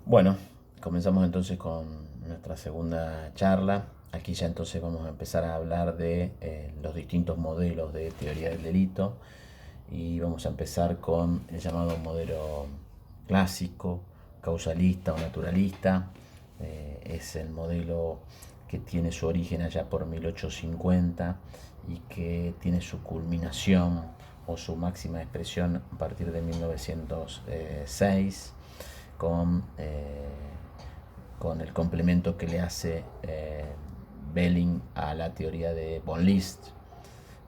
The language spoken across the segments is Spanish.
Bueno, comenzamos entonces con nuestra segunda charla. Aquí ya entonces vamos a empezar a hablar de los distintos modelos de teoría del delito y vamos a empezar con el llamado modelo clásico, causalista o naturalista. Es el modelo que tiene su origen allá por 1850 y que tiene su culminación o su máxima expresión a partir de 1906 con, eh, con el complemento que le hace Belling a la teoría de von List.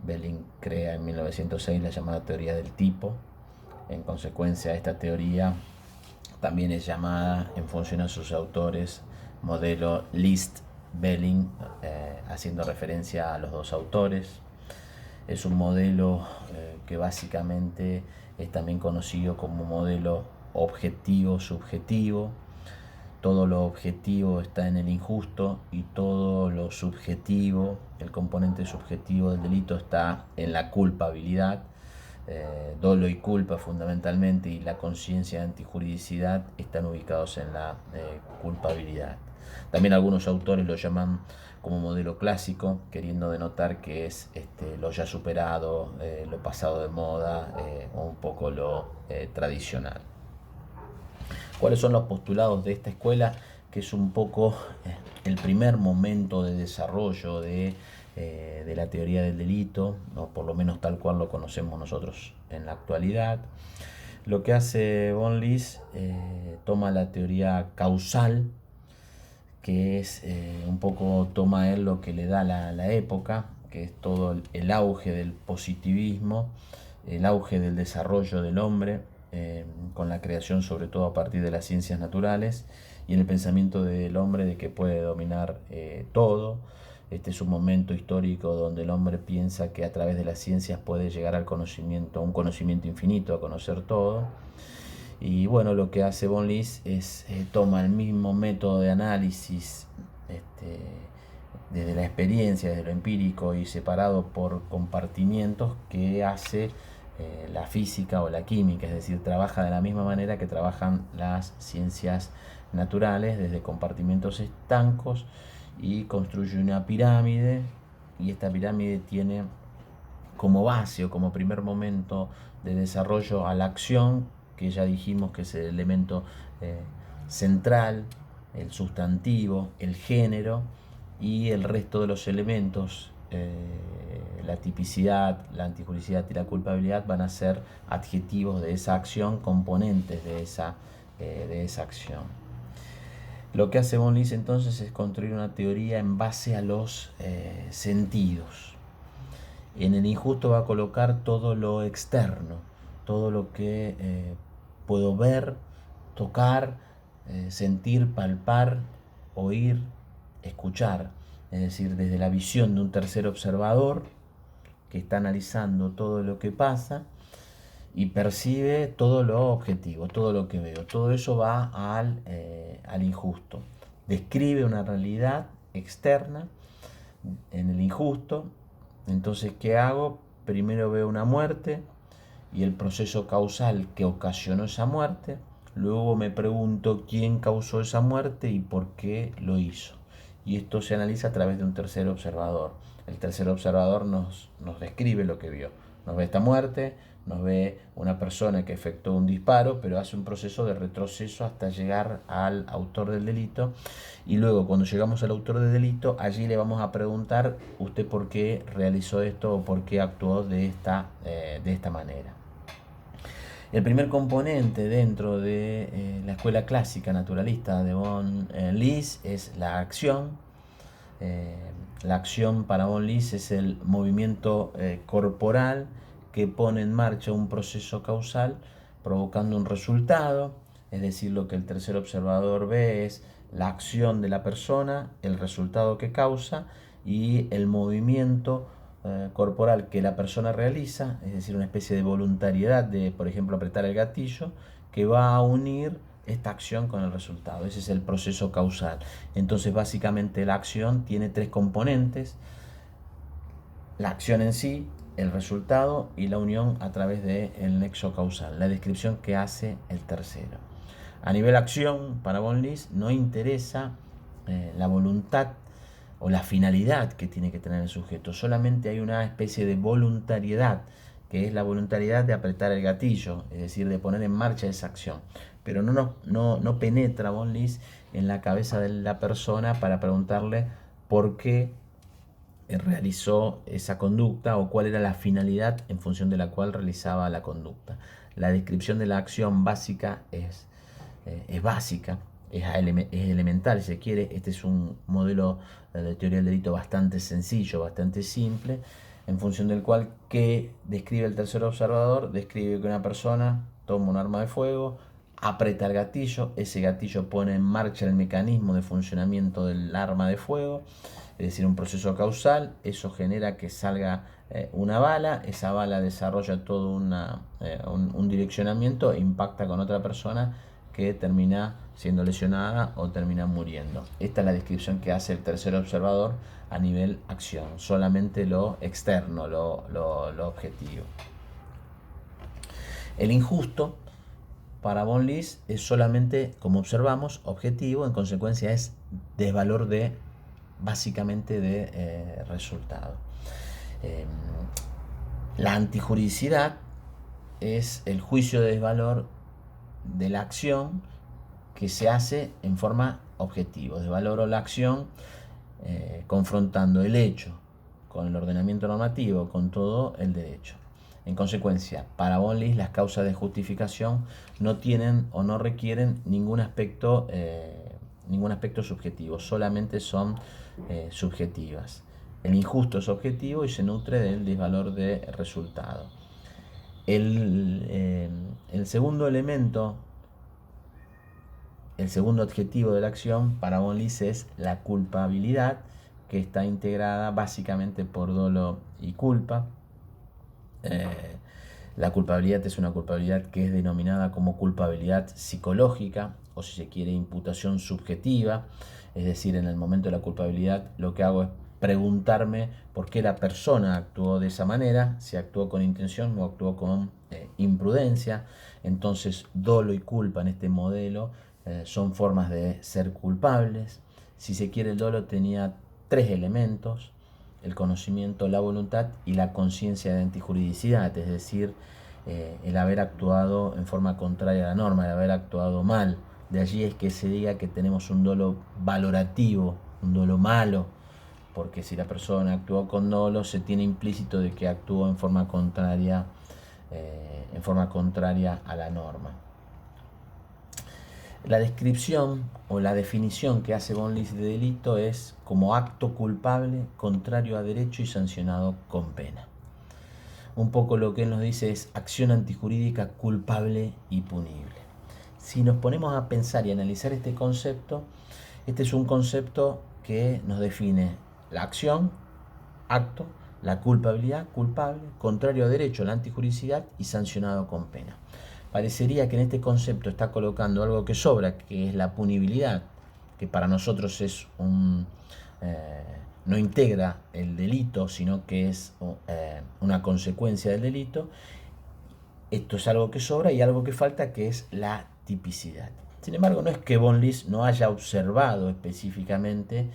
Belling crea en 1906 la llamada teoría del tipo. En consecuencia, esta teoría también es llamada, en función a sus autores, modelo List-Belling, haciendo referencia a los dos autores. Es un modelo que básicamente es también conocido como modelo objetivo-subjetivo. Todo lo objetivo está en el injusto y todo lo subjetivo, el componente subjetivo del delito, está en la culpabilidad. Dolo y culpa fundamentalmente y la conciencia de antijuridicidad están ubicados en la culpabilidad. También algunos autores lo llaman como modelo clásico, queriendo denotar que es lo ya superado, lo pasado de moda o un poco lo tradicional. ¿Cuáles son los postulados de esta escuela? Que es un poco el primer momento de desarrollo de la teoría del delito, ¿no? Por lo menos tal cual lo conocemos nosotros en la actualidad. Lo que hace von List, toma la teoría causal, que es un poco, toma él lo que le da la época, que es todo el auge del positivismo, el auge del desarrollo del hombre, con la creación sobre todo a partir de las ciencias naturales y en el pensamiento del hombre de que puede dominar todo. Este es un momento histórico donde el hombre piensa que a través de las ciencias puede llegar al conocimiento, a un conocimiento infinito, a conocer todo. Y bueno, lo que hace von List es toma el mismo método de análisis desde la experiencia, desde lo empírico y separado por compartimientos que hace la física o la química, es decir, trabaja de la misma manera que trabajan las ciencias naturales, desde compartimentos estancos, y construye una pirámide, y esta pirámide tiene como base o como primer momento de desarrollo a la acción, que ya dijimos que es el elemento central, el sustantivo, el género, y el resto de los elementos, la tipicidad, la antijuricidad y la culpabilidad, van a ser adjetivos de esa acción, componentes de esa acción. Lo que hace von List entonces es construir una teoría en base a los sentidos. En el injusto va a colocar todo lo externo, todo lo que puedo ver, tocar, sentir, palpar, oír, escuchar. Es decir, desde la visión de un tercer observador que está analizando todo lo que pasa y percibe todo lo objetivo, todo lo que veo. Todo eso va al injusto. Describe una realidad externa en el injusto. Entonces, ¿qué hago? Primero veo una muerte y el proceso causal que ocasionó esa muerte. Luego me pregunto quién causó esa muerte y por qué lo hizo. Y esto se analiza a través de un tercer observador. El tercer observador nos describe lo que vio. Nos ve esta muerte, nos ve una persona que efectuó un disparo, pero hace un proceso de retroceso hasta llegar al autor del delito. Y luego, cuando llegamos al autor del delito, allí le vamos a preguntar usted por qué realizó esto o por qué actuó de esta manera. El primer componente dentro de la escuela clásica naturalista de von List es la acción. La acción para von List es el movimiento corporal que pone en marcha un proceso causal provocando un resultado, es decir, lo que el tercer observador ve es la acción de la persona, el resultado que causa y el movimiento corporal que la persona realiza, es decir, una especie de voluntariedad de, por ejemplo, apretar el gatillo, que va a unir esta acción con el resultado. Ese es el proceso causal. Entonces, básicamente, la acción tiene tres componentes: la acción en sí, el resultado y la unión a través del nexo causal, la descripción que hace el tercero. A nivel acción, para von List no interesa la voluntad o la finalidad que tiene que tener el sujeto, solamente hay una especie de voluntariedad, que es la voluntariedad de apretar el gatillo, es decir, de poner en marcha esa acción. Pero no penetra von List en la cabeza de la persona para preguntarle por qué realizó esa conducta o cuál era la finalidad en función de la cual realizaba la conducta. La descripción de la acción básica es básica, es elemental si se quiere. Este es un modelo de teoría del delito bastante sencillo, bastante simple, en función del cual, ¿qué describe el tercer observador? Describe que una persona toma un arma de fuego, aprieta el gatillo, ese gatillo pone en marcha el mecanismo de funcionamiento del arma de fuego, es decir, un proceso causal, eso genera que salga una bala, esa bala desarrolla todo un direccionamiento e impacta con otra persona que termina siendo lesionada o termina muriendo. Esta es la descripción que hace el tercer observador a nivel acción, solamente lo externo, lo objetivo. El injusto para von List es solamente, como observamos, objetivo, en consecuencia es desvalor básicamente de resultado. La antijuridicidad es el juicio de desvalor de la acción que se hace en forma objetiva. Desvaloro la acción confrontando el hecho con el ordenamiento normativo, con todo el derecho. En consecuencia, para von List las causas de justificación no tienen o no requieren ningún aspecto subjetivo, solamente son subjetivas. El injusto es objetivo y se nutre del desvalor de resultado. El segundo elemento, el segundo adjetivo de la acción para von List es la culpabilidad, que está integrada básicamente por dolo y culpa. La culpabilidad es una culpabilidad que es denominada como culpabilidad psicológica, o si se quiere, imputación subjetiva. Es decir, en el momento de la culpabilidad lo que hago es preguntarme por qué la persona actuó de esa manera, si actuó con intención o actuó con imprudencia. Entonces, dolo y culpa en este modelo son formas de ser culpables. Si se quiere, el dolo tenía tres elementos: el conocimiento, la voluntad y la conciencia de antijuridicidad, es decir, el haber actuado en forma contraria a la norma, el haber actuado mal. De allí es que se diga que tenemos un dolo valorativo, un dolo malo, porque si la persona actuó con dolo, se tiene implícito de que actuó en forma contraria a la norma. La descripción o la definición que hace von List de delito es como acto culpable, contrario a derecho y sancionado con pena. Un poco lo que él nos dice es acción antijurídica culpable y punible. Si nos ponemos a pensar y analizar este concepto, este es un concepto que nos define la acción, acto, la culpabilidad, culpable, contrario a derecho, la antijuridicidad y sancionado con pena. Parecería que en este concepto está colocando algo que sobra, que es la punibilidad, que para nosotros es no integra el delito, sino que es una consecuencia del delito. Esto es algo que sobra y algo que falta, que es la tipicidad. Sin embargo, no es que von List no haya observado específicamente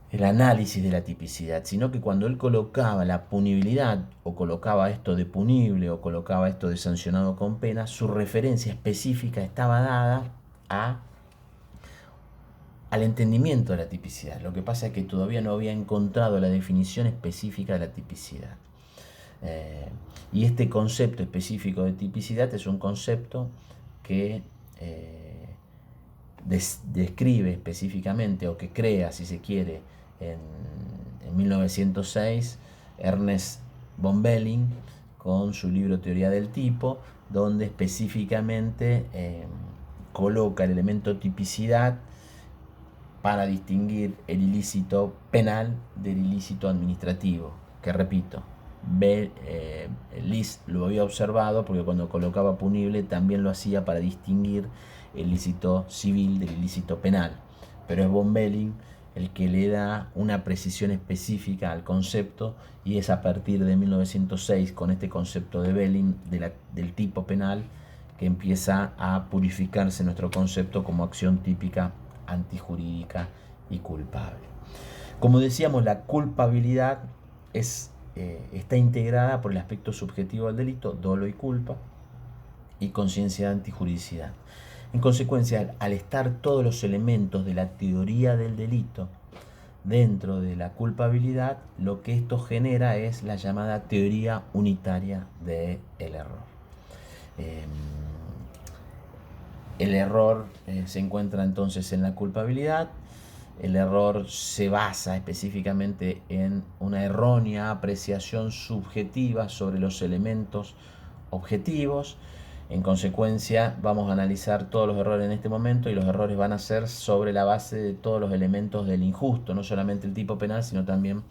el análisis de la tipicidad, sino que cuando él colocaba la punibilidad, o colocaba esto de punible, o colocaba esto de sancionado con pena, su referencia específica estaba dada al entendimiento de la tipicidad. Lo que pasa es que todavía no había encontrado la definición específica de la tipicidad. Y este concepto específico de tipicidad es un concepto que describe específicamente, o que crea, si se quiere, en 1906 Ernest von Belling con su libro Teoría del Tipo, donde específicamente coloca el elemento tipicidad para distinguir el ilícito penal del ilícito administrativo, que repito, List lo había observado porque cuando colocaba punible también lo hacía para distinguir el ilícito civil del ilícito penal, pero es von Belling el que le da una precisión específica al concepto, y es a partir de 1906, con este concepto de Belling del tipo penal, que empieza a purificarse nuestro concepto como acción típica, antijurídica y culpable. Como decíamos, la culpabilidad está integrada por el aspecto subjetivo del delito, dolo y culpa, y conciencia de antijuridicidad. En consecuencia, al estar todos los elementos de la teoría del delito dentro de la culpabilidad, lo que esto genera es la llamada teoría unitaria del error. El error se encuentra entonces en la culpabilidad. El error se basa específicamente en una errónea apreciación subjetiva sobre los elementos objetivos. En consecuencia, vamos a analizar todos los errores en este momento, y los errores van a ser sobre la base de todos los elementos del injusto, no solamente el tipo penal, sino también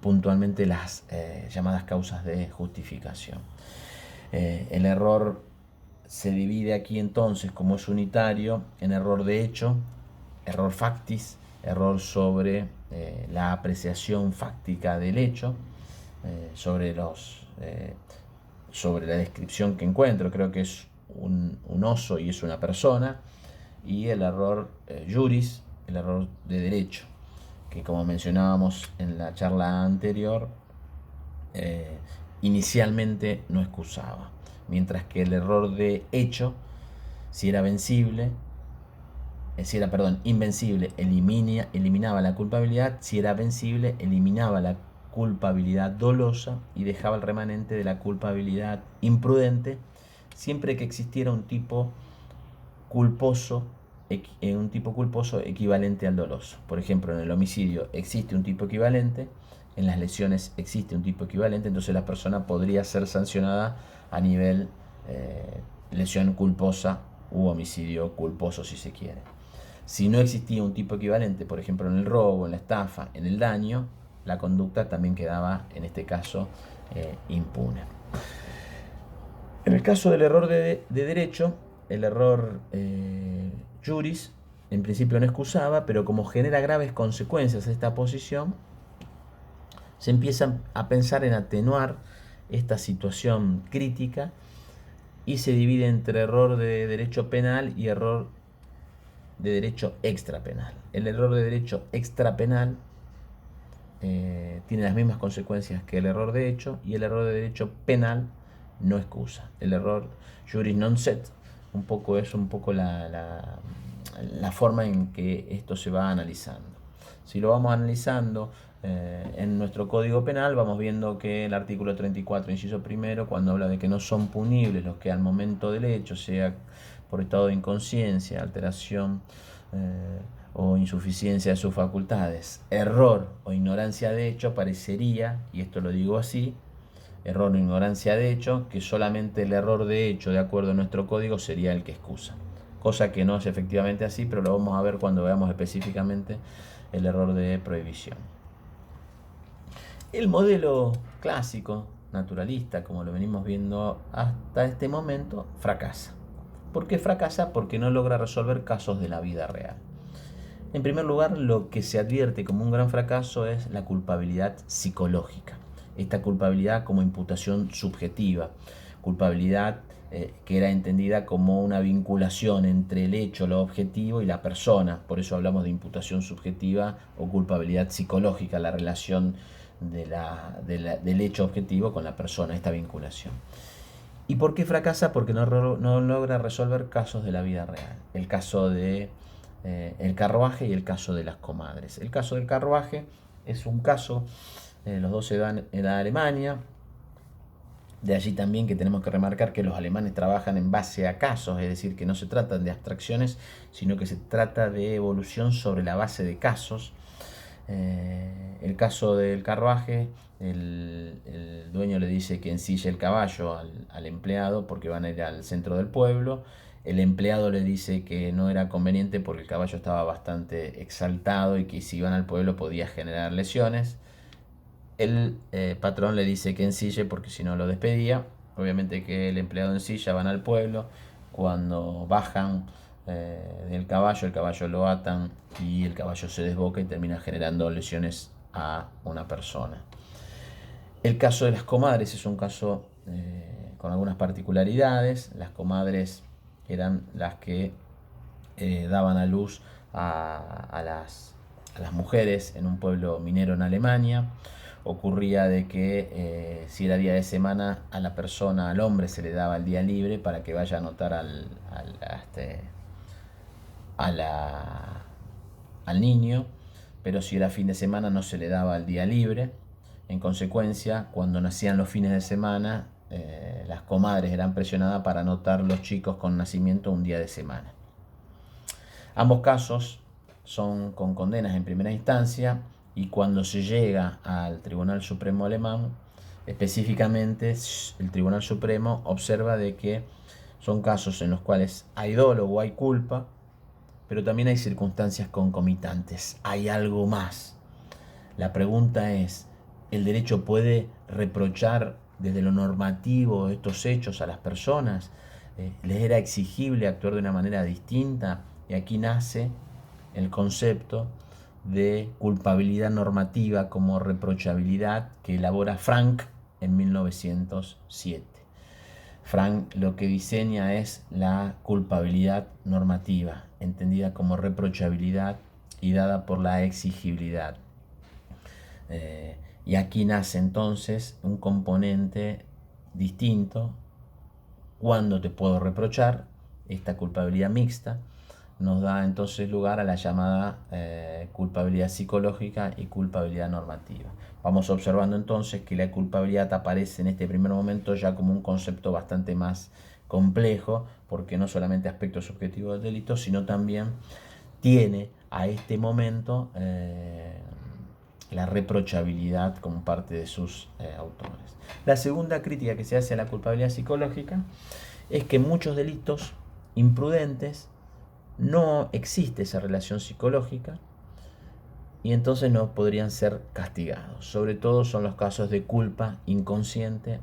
puntualmente las llamadas causas de justificación. El error se divide aquí entonces, como es unitario, en error de hecho, error factis, error sobre la apreciación fáctica del hecho, sobre la descripción que encuentro, creo que es un oso y es una persona, y el error juris, el error de derecho, que como mencionábamos en la charla anterior, inicialmente no excusaba, mientras que el error de hecho, si era invencible, eliminaba la culpabilidad; si era vencible, eliminaba la culpabilidad dolosa y dejaba el remanente de la culpabilidad imprudente, siempre que existiera un tipo culposo equivalente al doloso. Por ejemplo, en el homicidio existe un tipo equivalente, en las lesiones existe un tipo equivalente, entonces la persona podría ser sancionada a nivel lesión culposa u homicidio culposo, si se quiere. Si no existía un tipo equivalente, por ejemplo en el robo, en la estafa, en el daño, la conducta también quedaba, en este caso, impune. En el caso del error de derecho, el error juris en principio no excusaba, pero como genera graves consecuencias esta posición, se empieza a pensar en atenuar esta situación crítica, y se divide entre error de derecho penal y error de derecho extrapenal. El error de derecho extrapenal tiene las mismas consecuencias que el error de hecho, y el error de derecho penal no excusa. El error juris non set es un poco la forma en que esto se va analizando. Si lo vamos analizando en nuestro Código Penal, vamos viendo que el artículo 34, inciso primero, cuando habla de que no son punibles los que al momento del hecho, sea por estado de inconsciencia, alteración o insuficiencia de sus facultades, error o ignorancia de hecho, parecería, y esto lo digo así, error o ignorancia de hecho, que solamente el error de hecho, de acuerdo a nuestro código, sería el que excusa. Cosa que no es efectivamente así, pero lo vamos a ver cuando veamos específicamente el error de prohibición. El modelo clásico, naturalista, como lo venimos viendo hasta este momento, fracasa. ¿Por qué fracasa? Porque no logra resolver casos de la vida real. En primer lugar, lo que se advierte como un gran fracaso es la culpabilidad psicológica. Esta culpabilidad como imputación subjetiva, culpabilidad que era entendida como una vinculación entre el hecho, lo objetivo, y la persona. Por eso hablamos de imputación subjetiva o culpabilidad psicológica, la relación del hecho objetivo con la persona, esta vinculación. ¿Y por qué fracasa? Porque no logra resolver casos de la vida real. El caso de el carruaje y el caso de las comadres. El caso del carruaje es un caso, los dos se dan en la Alemania. De allí también que tenemos que remarcar que los alemanes trabajan en base a casos, es decir, que no se tratan de abstracciones, sino que se trata de evolución sobre la base de casos. El caso del carruaje, el dueño le dice que ensille el caballo al empleado porque van a ir al centro del pueblo. El empleado le dice que no era conveniente porque el caballo estaba bastante exaltado y que si iban al pueblo podía generar lesiones. El patrón le dice que ensille porque si no lo despedía. Obviamente que el empleado ensilla, van al pueblo. Cuando bajan del caballo, el caballo lo atan y el caballo se desboca y termina generando lesiones a una persona. El caso de las comadres es un caso con algunas particularidades. Las comadres eran las que daban a luz a las mujeres en un pueblo minero en Alemania. Ocurría de que si era día de semana, a la persona, al hombre, se le daba el día libre para que vaya a anotar al niño, pero si era fin de semana no se le daba el día libre. En consecuencia, cuando nacían los fines de semana, las comadres eran presionadas para anotar los chicos con nacimiento un día de semana. Ambos casos son con condenas en primera instancia, y cuando se llega al Tribunal Supremo alemán, específicamente el Tribunal Supremo observa de que son casos en los cuales hay dolo o hay culpa, pero también hay circunstancias concomitantes, hay algo más. La pregunta es, ¿el derecho puede reprochar desde lo normativo estos hechos a las personas? ¿Les era exigible actuar de una manera distinta? Y aquí nace el concepto de culpabilidad normativa como reprochabilidad que elabora Frank en 1907. Frank lo que diseña es la culpabilidad normativa, entendida como reprochabilidad y dada por la exigibilidad. Y aquí nace entonces un componente distinto. ¿Cuándo te puedo reprochar? Esta culpabilidad mixta nos da entonces lugar a la llamada culpabilidad psicológica y culpabilidad normativa. Vamos observando entonces que la culpabilidad aparece en este primer momento ya como un concepto bastante más complejo, porque no solamente aspectos subjetivos del delito, sino también tiene a este momento la reprochabilidad como parte de sus autores. La segunda crítica que se hace a la culpabilidad psicológica es que en muchos delitos imprudentes no existe esa relación psicológica y entonces no podrían ser castigados. Sobre todo son los casos de culpa inconsciente